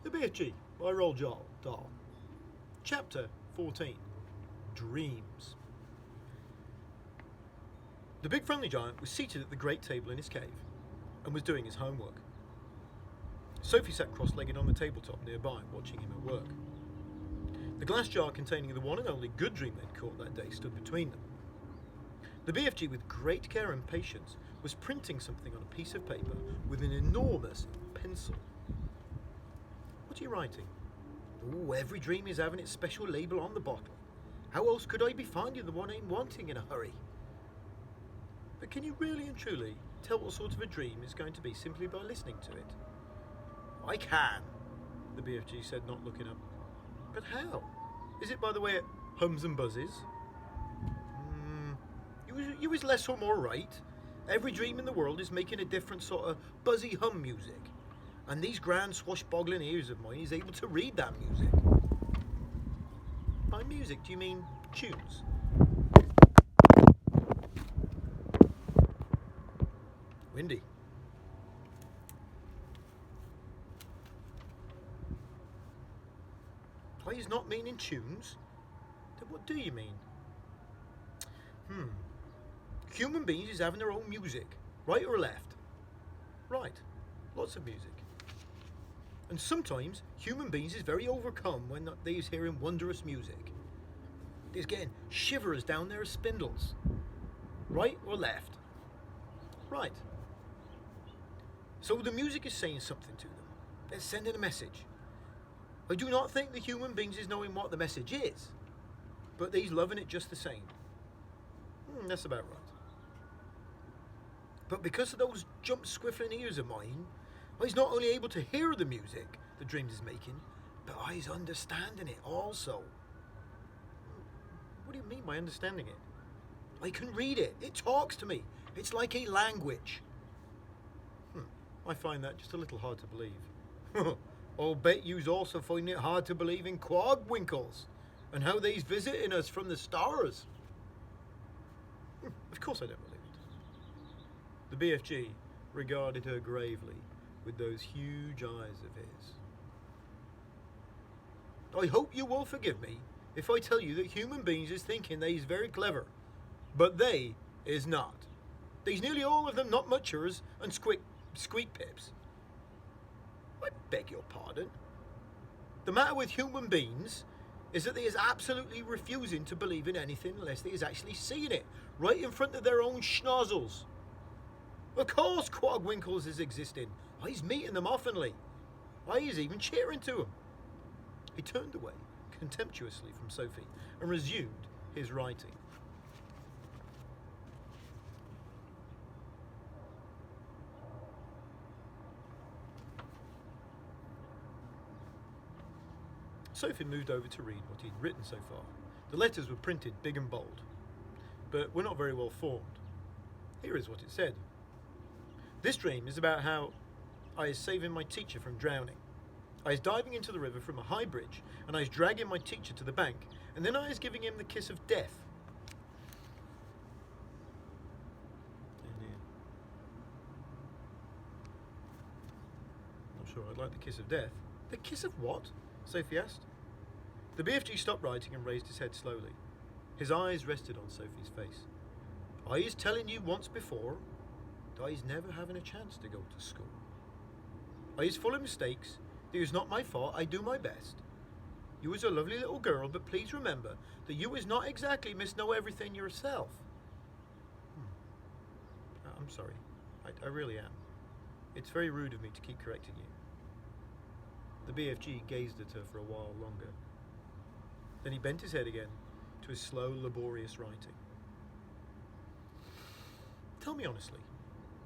The BFG by Roald Dahl. Chapter 14. Dreams. The big friendly giant was seated at the great table in his cave and was doing his homework. Sophie sat cross-legged on the tabletop nearby, watching him at work. The glass jar containing the one and only good dream they'd caught that day stood between them. The BFG, with great care and patience, was printing something on a piece of paper with an enormous pencil. What are you writing? Oh, every dream is having its special label on the bottle. How else could I be finding the one I'm wanting in a hurry? But can you really and truly tell what sort of a dream it's going to be simply by listening to it? I can, the BFG said, not looking up. But how? Is it by the way it hums and buzzes? You was less or more right. Every dream in the world is making a different sort of buzzy hum music. And these grand swashbuckling ears of mine is able to read that music. By music, do you mean tunes? Windy. He's not meaning tunes. Then what do you mean? Human beings is having their own music. Right or left? Right. Lots of music. And sometimes human beings is very overcome when they is hearing wondrous music. They's getting shivers down their spindles. Right or left? Right. So the music is saying something to them. It's sending a message. I do not think the human beings is knowing what the message is, but they's loving it just the same. That's about right. But because of those jump-squiffling ears of mine, I's not only able to hear the music the dreams is making, but I's understanding it also. What do you mean by understanding it? I can read it. It talks to me. It's like a language. I find that just a little hard to believe. I'll bet you's also finding it hard to believe in quagwinkles and how they's visiting us from the stars. Of course I don't believe it. The BFG regarded her gravely with those huge eyes of his. I hope you will forgive me if I tell you that human beings is thinking they is very clever, but they is not. They's nearly all of them not muchers and squeak pips. I beg your pardon. The matter with human beings is that they is absolutely refusing to believe in anything unless they is actually seeing it right in front of their own schnozzles. Of course quagwinkles is existing. I's meeting them oftenly. I is even cheering to them. He turned away contemptuously from Sophie and resumed his writing. Sophie moved over to read what he'd written so far. The letters were printed big and bold, but were not very well formed. Here is what it said. This dream is about how I is saving my teacher from drowning. I is diving into the river from a high bridge, and I is dragging my teacher to the bank, and then I is giving him the kiss of death. Not sure I'd like the kiss of death. The kiss of what? Sophie asked. The BFG stopped writing and raised his head slowly. His eyes rested on Sophie's face. I is telling you once before that I is never having a chance to go to school. I is full of mistakes. It is not my fault. I do my best. You is a lovely little girl, but please remember that you is not exactly Miss Know Everything yourself. I'm sorry. I really am. It's very rude of me to keep correcting you. The BFG gazed at her for a while longer. Then he bent his head again to his slow, laborious writing. Tell me honestly,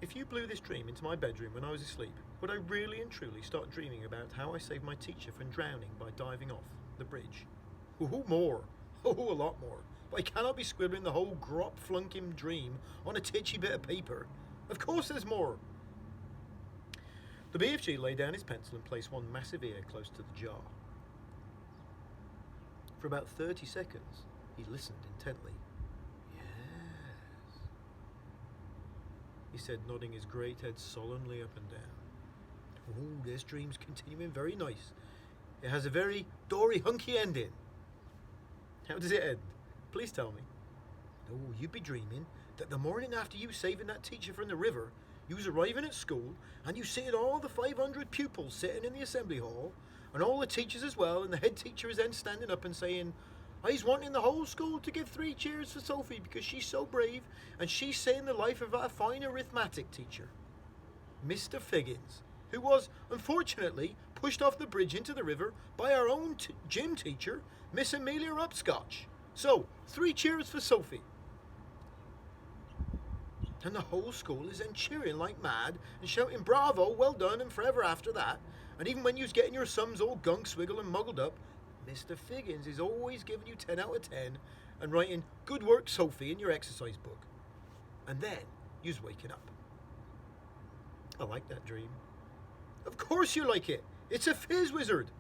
if you blew this dream into my bedroom when I was asleep, would I really and truly start dreaming about how I saved my teacher from drowning by diving off the bridge? Oh, more. Oh, a lot more. But I cannot be scribbling the whole grop-flunking dream on a titchy bit of paper. Of course there's more. The BFG laid down his pencil and placed one massive ear close to the jar. For about 30 seconds, he listened intently. Yes, he said, nodding his great head solemnly up and down. Oh, this dream's continuing very nice. It has a very dory hunky ending. How does it end? Please tell me. Oh, you'd be dreaming that the morning after you saving that teacher from the river, you was arriving at school and you seeing all the 500 pupils sitting in the assembly hall and all the teachers as well, and the head teacher is then standing up and saying, I's wanting the whole school to give 3 cheers for Sophie because she's so brave and she's saving the life of our fine arithmetic teacher, Mr. Figgins, who was, unfortunately, pushed off the bridge into the river by our own gym teacher, Miss Amelia Upscotch. So, 3 cheers for Sophie. And the whole school is then cheering like mad and shouting bravo, well done, and forever after that. And even when you's getting your sums all gunk, swiggle and muggled up, Mr. Figgins is always giving you 10 out of 10 and writing good work Sophie in your exercise book. And then you's waking up. I like that dream. Of course you like it. It's a fizz wizard.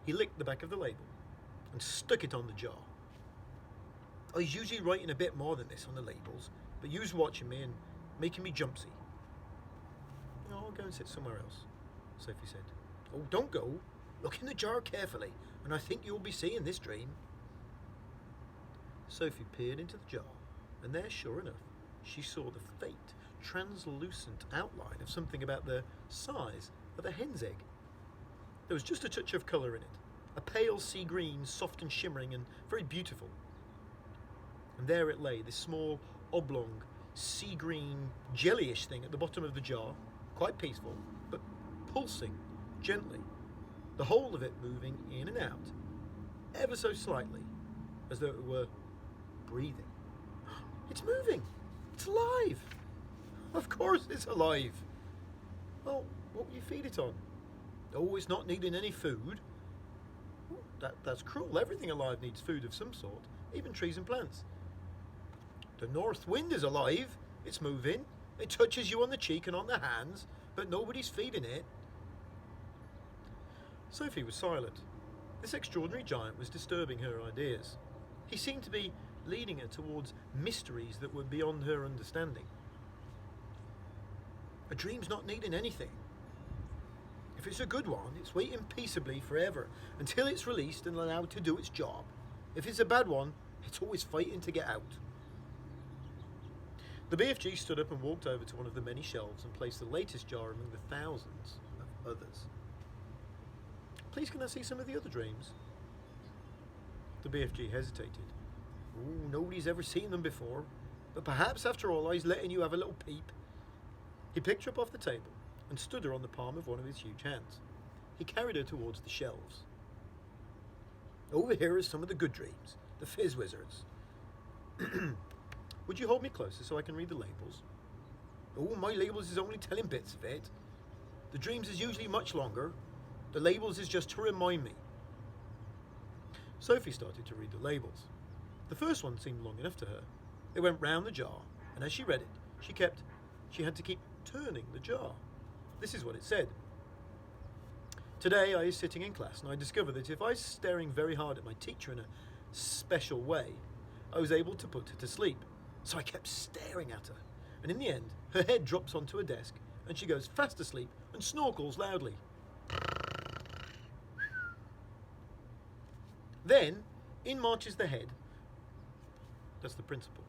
He licked the back of the label and stuck it on the jar. I was usually writing a bit more than this on the labels, but you was watching me and making me jumpsy. Oh, I'll go and sit somewhere else, Sophie said. Oh, don't go. Look in the jar carefully, and I think you'll be seeing this dream. Sophie peered into the jar, and there, sure enough, she saw the faint, translucent outline of something about the size of a hen's egg. There was just a touch of colour in it, a pale sea green, soft and shimmering and very beautiful. And there it lay, this small, oblong, sea green, jellyish thing at the bottom of the jar, quite peaceful, but pulsing gently, the whole of it moving in and out, ever so slightly, as though it were breathing. It's moving! It's alive! Of course it's alive! Well, what will you feed it on? Oh, it's not needing any food. That's cruel. Everything alive needs food of some sort, even trees and plants. The north wind is alive. It's moving. It touches you on the cheek and on the hands, but nobody's feeding it. Sophie was silent. This extraordinary giant was disturbing her ideas. He seemed to be leading her towards mysteries that were beyond her understanding. A dream's not needing anything. If it's a good one, it's waiting peaceably forever until it's released and allowed to do its job. If it's a bad one, it's always fighting to get out. The BFG stood up and walked over to one of the many shelves and placed the latest jar among the thousands of others. Please, can I see some of the other dreams? The BFG hesitated. Oh, nobody's ever seen them before, but perhaps after all I's letting you have a little peep. He picked her up off the table and stood her on the palm of one of his huge hands. He carried her towards the shelves. Over here are some of the good dreams, the fizz wizards. Would you hold me closer so I can read the labels? Oh, my labels is only telling bits of it. The dreams is usually much longer. The labels is just to remind me. Sophie started to read the labels. The first one seemed long enough to her. It went round the jar, and as she read it, she had to keep turning the jar. This is what it said. Today I was sitting in class and I discovered that if I was staring very hard at my teacher in a special way, I was able to put her to sleep. So I kept staring at her, and in the end, her head drops onto a desk and she goes fast asleep and snorkels loudly. Then, in marches the head, that's the principal,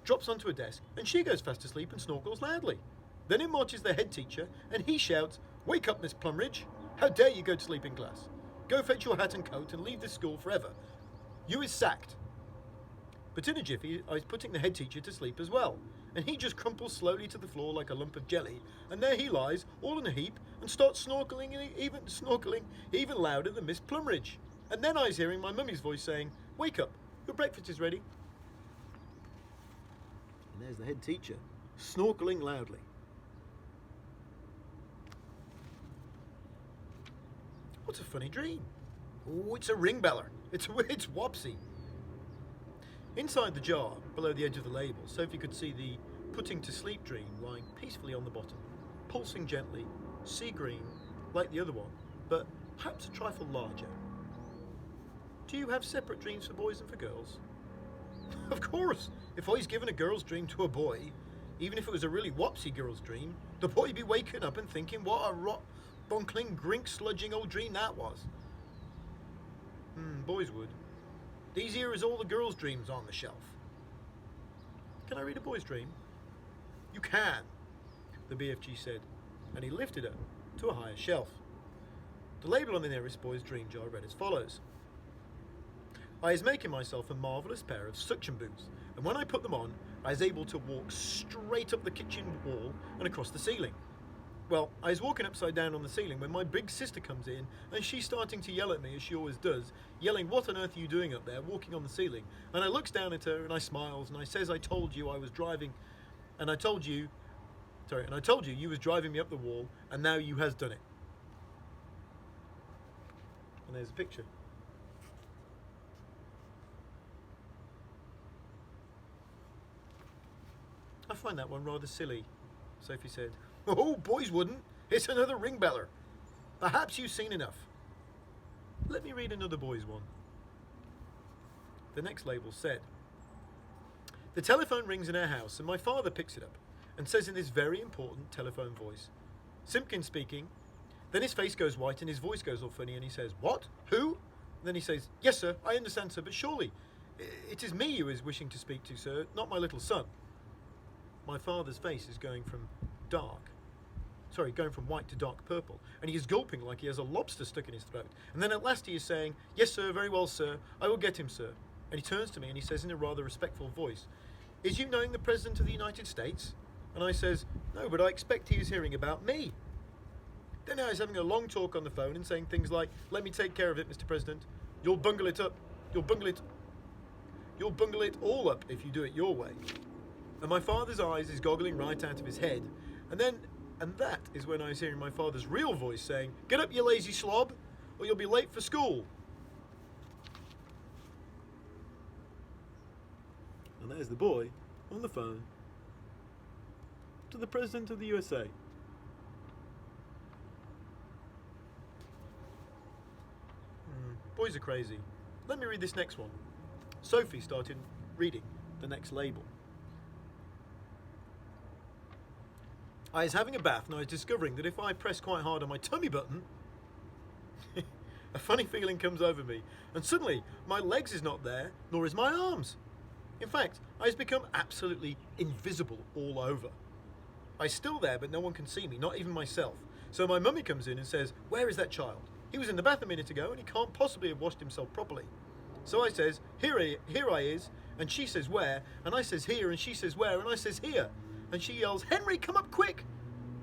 drops onto a desk and she goes fast asleep and snorkels loudly. Then in marches the head teacher and he shouts, "Wake up, Miss Plumridge! How dare you go to sleep in class? Go fetch your hat and coat and leave this school forever. You is sacked." But in a jiffy, I was putting the head teacher to sleep as well, and he just crumples slowly to the floor like a lump of jelly, and there he lies, all in a heap, and starts snorkeling even louder than Miss Plumridge. And then I was hearing my mummy's voice saying, "Wake up, your breakfast is ready." And there's the head teacher, snorkeling loudly. What a funny dream. Oh, it's a ring beller. It's wopsy. Inside the jar, below the edge of the label, Sophie could see the putting to sleep dream lying peacefully on the bottom, pulsing gently, sea green, like the other one, but perhaps a trifle larger. Do you have separate dreams for boys and for girls? Of course! If I was giving a girl's dream to a boy, Even if it was a really wopsy girl's dream, the boy'd be waking up and thinking what a bonkling, grink-sludging old dream that was. Boys would. These here is all the girls' dreams on the shelf. Can I read a boy's dream? You can, the BFG said, and he lifted it to a higher shelf. The label on the nearest boy's dream jar read as follows. I was making myself a marvellous pair of suction boots, and when I put them on, I was able to walk straight up the kitchen wall and across the ceiling. Well, I was walking upside down on the ceiling when my big sister comes in, and she's starting to yell at me, as she always does, yelling, what on earth are you doing up there, walking on the ceiling? And I looks down at her, and I smiles, and I says, I told you I was driving, and I told you you was driving me up the wall, and now you has done it. And there's a picture. I find that one rather silly, Sophie said. Oh, boys wouldn't. It's another ring beller. Perhaps you've seen enough. Let me read another boy's one. The next label said, the telephone rings in our house and my father picks it up and says in this very important telephone voice, Simpkin speaking. Then his face goes white and his voice goes all funny and he says, what? Who? And then he says, yes, sir, I understand, sir, but surely it is me you is wishing to speak to, sir, not my little son. My father's face is going from white to dark purple, and he is gulping like he has a lobster stuck in his throat. And then at last he is saying, yes, sir, very well, sir, I will get him, sir. And he turns to me and he says in a rather respectful voice, is you knowing the President of the United States? And I says, no, but I expect he is hearing about me. Then I was having a long talk on the phone and saying things like, let me take care of it, Mr. President. You'll bungle it up. You'll bungle it all up if you do it your way. And my father's eyes is goggling right out of his head. And that is when I was hearing my father's real voice saying, get up, you lazy slob, or you'll be late for school. And there's the boy on the phone to the President of the USA. Boys are crazy. Let me read this next one. Sophie started reading the next label. I was having a bath and I was discovering that if I press quite hard on my tummy button, a funny feeling comes over me, and suddenly my legs is not there, nor is my arms. In fact, I has become absolutely invisible all over. I'm still there, but no one can see me, not even myself. So my mummy comes in and says, where is that child? He was in the bath a minute ago and he can't possibly have washed himself properly. So I says, here I is, and she says where, and I says here, and she says where, and I says here. And she yells, Henry, come up quick!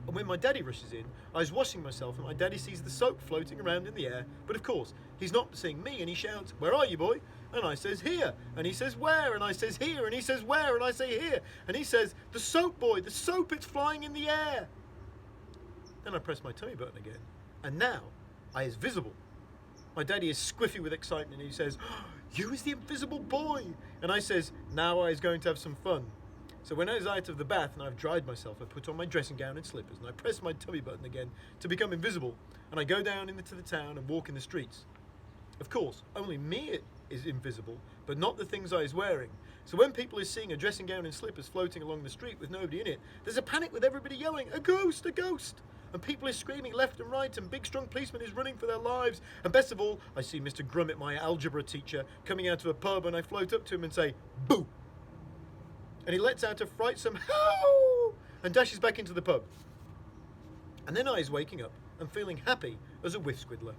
And when my daddy rushes in, I was washing myself and my daddy sees the soap floating around in the air. But of course, he's not seeing me and he shouts, where are you, boy? And I says, here. And he says, where? And I says, here. And he says, where? And I say, here. And he says, the soap, boy, the soap, it's flying in the air. Then I press my tummy button again. And now, I is visible. My daddy is squiffy with excitement and he says, you is the invisible boy. And I says, now I is going to have some fun. So when I was out of the bath and I've dried myself, I put on my dressing gown and slippers and I press my tummy button again to become invisible, and I go down into the town and walk in the streets. Of course, only me is invisible, but not the things I is wearing. So when people is seeing a dressing gown and slippers floating along the street with nobody in it, there's a panic with everybody yelling, a ghost, a ghost! And people is screaming left and right, and big strong policemen is running for their lives. And best of all, I see Mr. Grummett, my algebra teacher, coming out of a pub, and I float up to him and say, boo! And he lets out a frightsome howl and dashes back into the pub. And then I is waking up and feeling happy as a whiff squiddler.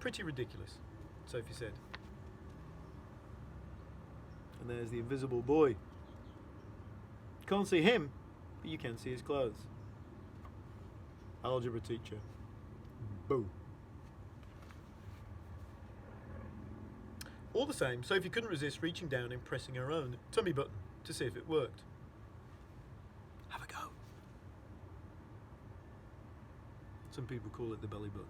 Pretty ridiculous, Sophie said. And there's the invisible boy. Can't see him, but you can see his clothes. Algebra teacher. Boo. All the same, Sophie couldn't resist reaching down and pressing her own tummy button to see if it worked. Have a go. Some people call it the belly button.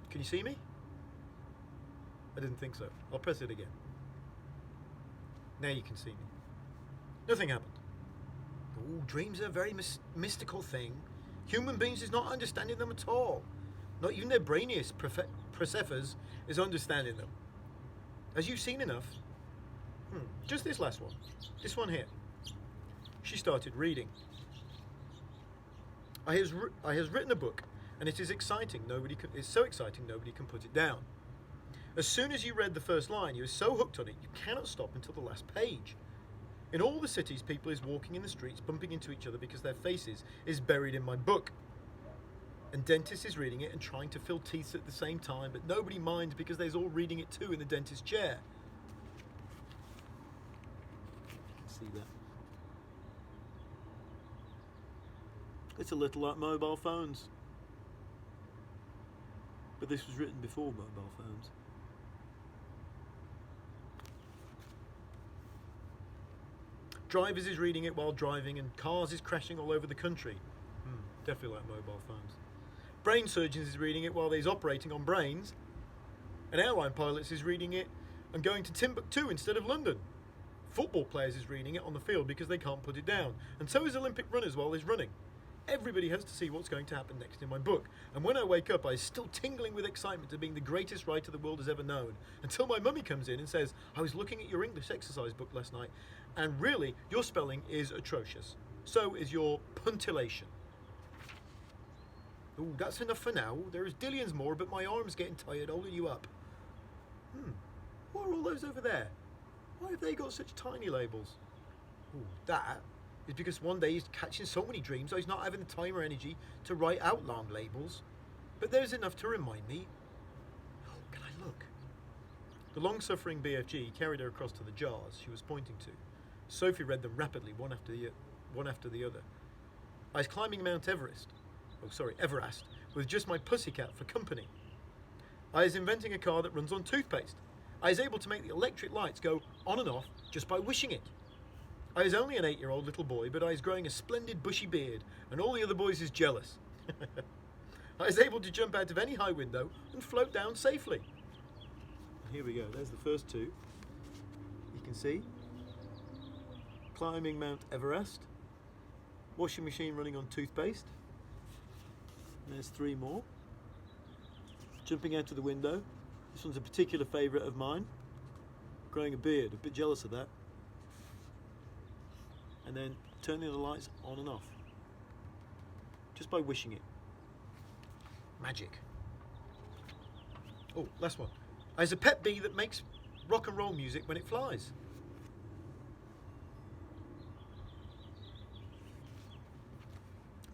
Can you see me? I didn't think so. I'll press it again. Now you can see me. Nothing happened. Oh, dreams are a very mystical thing. Human beings is not understanding them at all. Not even their brainiest Persephas is understanding them. As you've seen enough, Just this last one. This one here. She started reading. I has written a book, and it is exciting. It's so exciting nobody can put it down. As soon as you read the first line, you are so hooked on it, you cannot stop until the last page. In all the cities, people is walking in the streets, bumping into each other because their faces is buried in my book. And dentist is reading it and trying to fill teeth at the same time, but nobody minds because they're all reading it too in the dentist chair. See that? It's a little like mobile phones. But this was written before mobile phones. Drivers is reading it while driving, and cars is crashing all over the country. Definitely like mobile phones. Brain surgeons is reading it while they's operating on brains, and airline pilots is reading it and going to Timbuktu instead of London. Football players is reading it on the field because they can't put it down, and so is Olympic runners while they're running. Everybody has to see what's going to happen next in my book, and when I wake up, I'm still tingling with excitement of being the greatest writer the world has ever known, until my mummy comes in and says, I was looking at your English exercise book last night, and really, your spelling is atrocious. So is your punctuation. Ooh, that's enough for now. There's dillions more, but my arm's getting tired holding you up. What are all those over there? Why have they got such tiny labels? Ooh, that is because one day he's catching so many dreams, so he's not having the time or energy to write out long labels. But there's enough to remind me. Oh, can I look? The long-suffering BFG carried her across to the jars she was pointing to. Sophie read them rapidly, one after the other. I was climbing Mount Everest, with just my pussycat for company. I was inventing a car that runs on toothpaste. I was able to make the electric lights go on and off just by wishing it. I was only an 8-year-old little boy, but I was growing a splendid bushy beard, and all the other boys is jealous. I was able to jump out of any high window and float down safely. Here we go, there's the first two. You can see. Climbing Mount Everest. Washing machine running on toothpaste. There's 3 more. Jumping out of the window. This one's a particular favourite of mine. Growing a beard, a bit jealous of that. And then turning the lights on and off. Just by wishing it. Magic. Oh, last one. There's a pet bee that makes rock and roll music when it flies.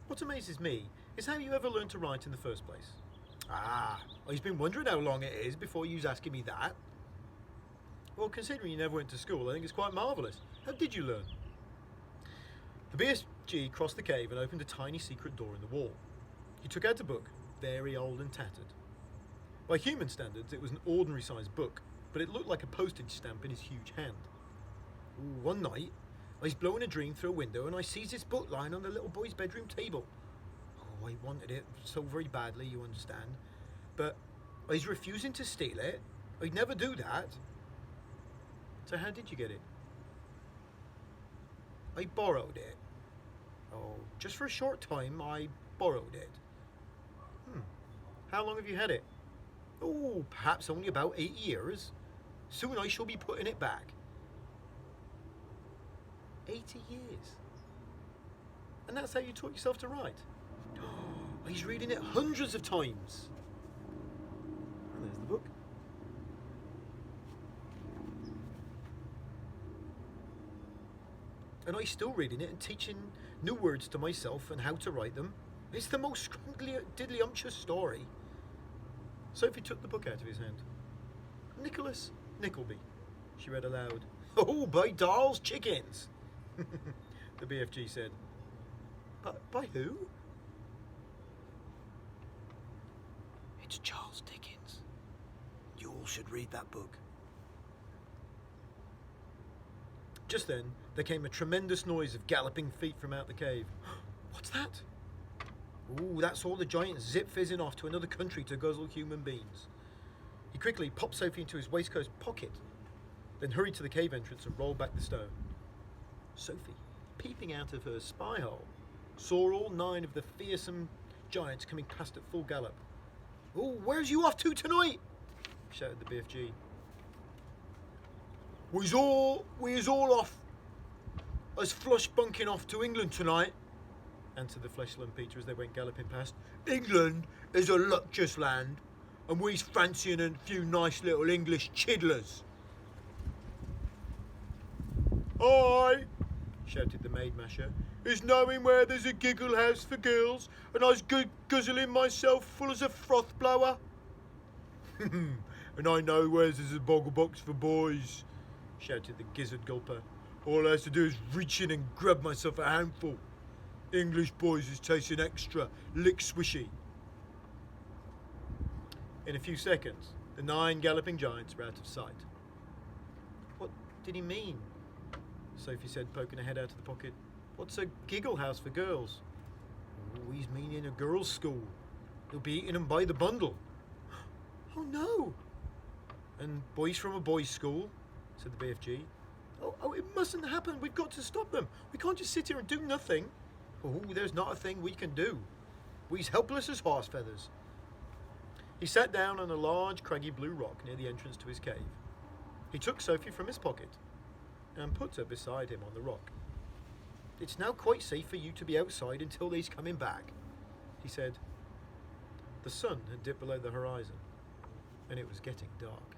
What amazes me is how you ever learned to write in the first place. He's been wondering how long it is before you was asking me that. Well, considering you never went to school, I think it's quite marvellous. How did you learn? The BFG crossed the cave and opened a tiny secret door in the wall. He took out a book, very old and tattered. By human standards, it was an ordinary sized book, but it looked like a postage stamp in his huge hand. One night, I was blowing a dream through a window and I sees this book lying on the little boy's bedroom table. I wanted it so very badly, you understand. But I was refusing to steal it. I'd never do that. So how did you get it? I borrowed it. Oh, just for a short time, I borrowed it. How long have you had it? Oh, perhaps only about 8 years. Soon I shall be putting it back. 80 years. And that's how you taught yourself to write? He's reading it hundreds of times. And there's the book. And I'm still reading it and teaching new words to myself and how to write them. It's the most diddly-umptious story. Sophie took the book out of his hand. Nicholas Nickleby, she read aloud. Oh, by Darl's chickens, the BFG said. But by who? It's Charles Dickens. You all should read that book. Just then, there came a tremendous noise of galloping feet from out the cave. What's that? Ooh, that's all the giant zip fizzing off to another country to guzzle human beings. He quickly popped Sophie into his waistcoat pocket, then hurried to the cave entrance and rolled back the stone. Sophie, peeping out of her spy hole, saw all 9 of the fearsome giants coming past at full gallop. "Oh, where's you off to tonight?" shouted the BFG. We is all off as flush bunking off to England tonight, answered the fleshless Peter as they went galloping past. England is a luckless land, and we's fancying a few nice little English chidlers. I, shouted the maid masher, is knowing where there's a giggle house for girls, and I's guzzling myself full as a froth blower. And I know where there's a boggle box for boys, shouted the gizzard gulper. All I has to do is reach in and grab myself a handful. English boys is tasting extra, lick swishy. In a few seconds, the 9 galloping giants were out of sight. What did he mean? Sophie said, poking her head out of the pocket. What's a giggle house for girls? Oh, he's meaning a girls' school. They'll be eating them by the bundle. Oh no! And boys from a boys' school, said the BFG. Oh, it mustn't happen. We've got to stop them. We can't just sit here and do nothing. Oh, there's not a thing we can do. We's helpless as horse feathers. He sat down on a large, craggy blue rock near the entrance to his cave. He took Sophie from his pocket and put her beside him on the rock. It's now quite safe for you to be outside until they's coming back, he said. The sun had dipped below the horizon, and it was getting dark.